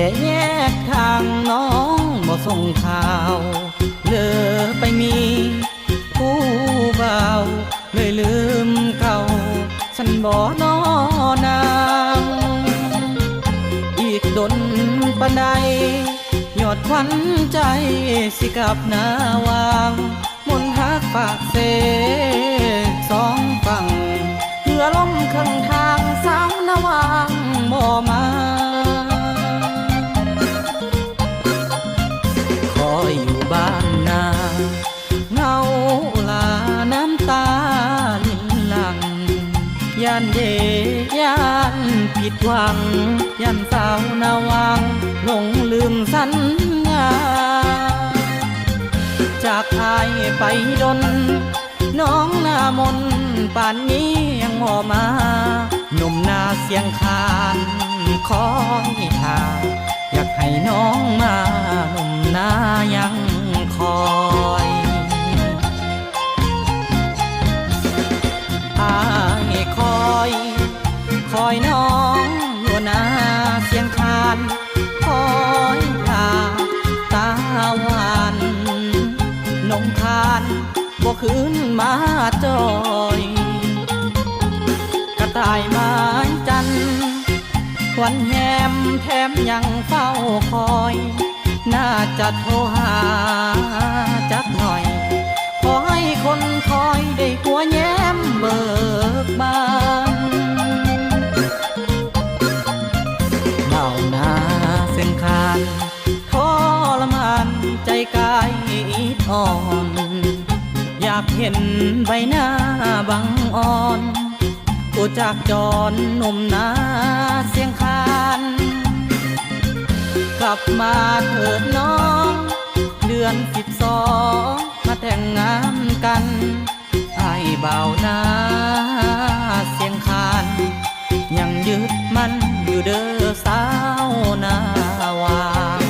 แต่แยกทางน้องบ่ส่งข่าวเลอไปมีผู้เบาเลยลืมเก่าฉันบ่นอนางอีกดนปานใดยอดควันใจสิกับหน้าวางมนหักปากเสสองฝั่งเพื่อล้มข้างทางสาวนาวางบ่มาคอยอยู่บ้านนาเงาลาน้ำตาลินหลังย่านเดย่านผิดหวังย่านสาวนาวางหลงลืมสัญญาจากอายไปดนน้องหน้ามนป่านนี้ยังบ่มาหนุ่มนาเสียงคานคอยท่าอยากให้น้องมาหนุ่มนายังคอยอายคอยน้องอยู่นาเสียงคานคอยท่าตาหวานนงคานบ่คืนมาจอยกระต่ายไม้จันวันแฮมแถมยังเฝ้าคอยน่าจะโทรหาจักหน่อยขอให้คนคอยได้หัวแย้มเบิกบานเน่าหน้าเส้นคานทรมานใจกายอิดอ่อนอยากเห็นใบหน้าบังอ่อนกูจากจรหนุ่มนาเสียงคานกลับมาเถิดน้องเดือน12มาแต่งงานกันไอ้บ่าวนาเสียงคานยังยึดมันอยู่เด้อสาวนาวาง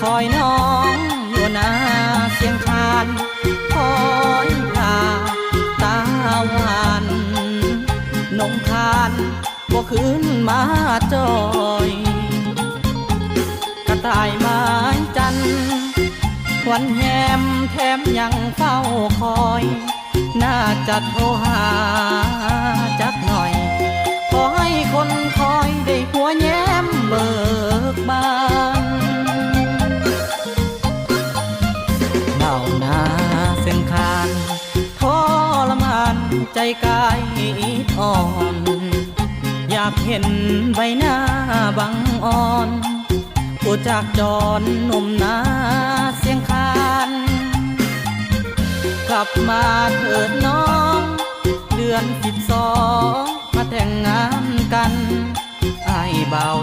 คอยน้องอยู่นาเสียงคานคอยท่าตาหวานนงคานบ่คืนมาจอยกระต่ายไม้จันวันแฮมแถมยังเฝ้าคอยน่าจะโทรหาจักหน่อยขอให้คนคอยได้หัวแย้มเบิกบานเน่าหน้าเส้นคานทรมานใจกายอิดอ่อนอยากเห็นใบหน้าบังอ่อนกูจากจรหนุ่มนาเสียงคานกลับมาเถิดน้องเดือน12มาแต่งงานกันไอ้บ่าว